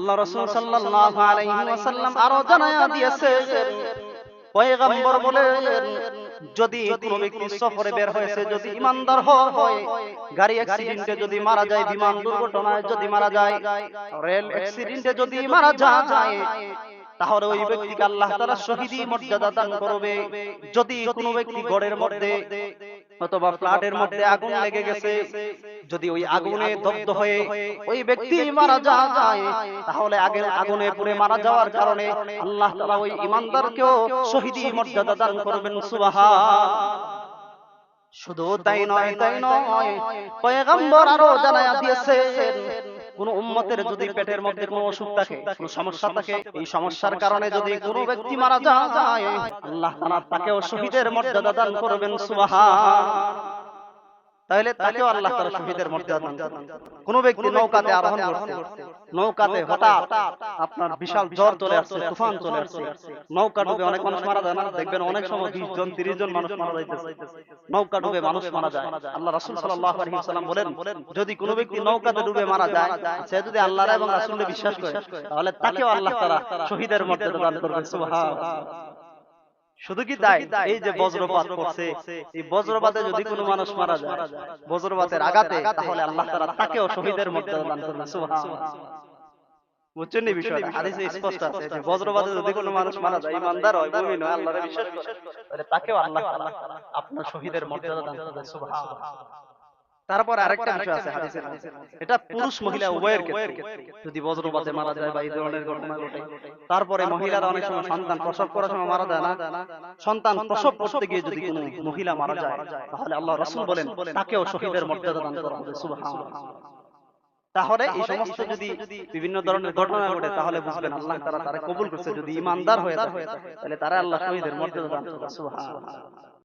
আল্লাহ রাসূল সাল্লাল্লাহু আলাইহি ওয়াসাল্লাম আরো জানায়া দিয়েছেন, পয়গম্বর বলেন, যদি কোনো ব্যক্তি সফরে বের হয়েছে, যদি ঈমানদার হয়, গাড়ি অ্যাক্সিডেন্টে যদি মারা যায়, বিমান দুর্ঘটনায় যদি মারা যায়, রেল অ্যাক্সিডেন্টে যদি মারা যায়, তাহলে ওই ব্যক্তিকে আল্লাহ তাআলা শহীদি মর্যাদা দান করবে। যদি কোনো ব্যক্তি ঘরের মধ্যে অথবা ফ্ল্যাটের মধ্যে আগুন লেগে গেছে, যদি ওই আগুনে দগ্ধ হয়ে ওই ব্যক্তি মারা যায়, তাহলে আগুনে পুড়ে মারা যাওয়ার কারণে আল্লাহ তাআলা ওই ঈমানদারকেও শহীদি মর্যাদা দান করবেন। সুবহান। শুধু তাই নয়, পয়গম্বর আরো জানায়া দিয়েছেন, কোন উম্মতের যদি পেটের মধ্যে কোনো অসুখ থাকে, কোনো সমস্যা থাকে, এই সমস্যার কারণে যদি কোনো ব্যক্তি মারা যায়, আল্লাহ তাআলা তাকেও শহীদের মর্যাদা দান করবেন। সুবহান। তাহলে তাকেও আল্লাহ তাআলা শহীদের মর্যাদা দান করবেন। কোন ব্যক্তি নৌকাতে আরোহণ করছে, নৌকাতে হঠাৎ আপনার বিশাল ঝড় চলে আসছে, তুফান চলে আসছে, নৌকা ডুবে অনেক মানুষ মারা যায় না? দেখবেন অনেক সময় 20 জন 30 জন মানুষ মারা যাইতেছে, নৌকা ডুবে মানুষ মারা যায়। আল্লাহ রাসূল সাল্লাল্লাহু আলাইহি ওয়াসাল্লাম বলেন, যদি কোনো ব্যক্তি নৌকাতে ডুবে মারা যায়, সে যদি আল্লাহর এবং রাসূলকে বিশ্বাস করে, তাহলে তাকেও আল্লাহ তাআলা শহীদের মর্যাদা দান করবেন। সুবহানাল্লাহ। শুধু কি তাই, এই যে বজ্রপাত করছে, এই বজ্রপাতে যদি কোনো মানুষ মারা যায়, বজ্রপাতের আঘাতে, তাহলে আল্লাহ তাআলা তাকেও শহীদের মর্যাদা দান করবেন। সুবহানাল্লাহ। বুঝছেন এই বিষয়টা? হাদিসে স্পষ্ট আছে যে বজ্রপাতে যদি কোনো মানুষ মারা যায়, ঈমানদার হয়, মুমিন হয়, আল্লাহরে বিশ্বাস করে, তাহলে তাকেও আল্লাহ তাআলা আপনার শহীদের মর্যাদা দান করবেন। সুবহানাল্লাহ। তারপর আরেকটা বিষয় আছে হাদিসের, এটা পুরুষ মহিলা উভয়ের ক্ষেত্রে, যদি বজ্রপাতে মারা যায় বা এই ধরনের ঘটনা ঘটে, তারপরে মহিলারা অনেক সময় সন্তান প্রসব করার সময় মারা যায় না, সন্তান প্রসব করতে গিয়ে যদি কোনো মহিলা মারা যায়, তাহলে আল্লাহ রাসূল বলেন তাকেও শহীদের মর্যাদা দান করা হবে। সুবহানাল্লাহ। তাহলে এই সমস্ত যদি বিভিন্ন ধরনের ঘটনা ঘটে, তাহলে বুঝবেন আল্লাহ তাআলা তারা কবুল করছে, যদি ঈমানদার হয়ে থাকে, তাহলে তারা আল্লাহ শহীদের মর্যাদা দান করবে। সুবহানাল্লাহ।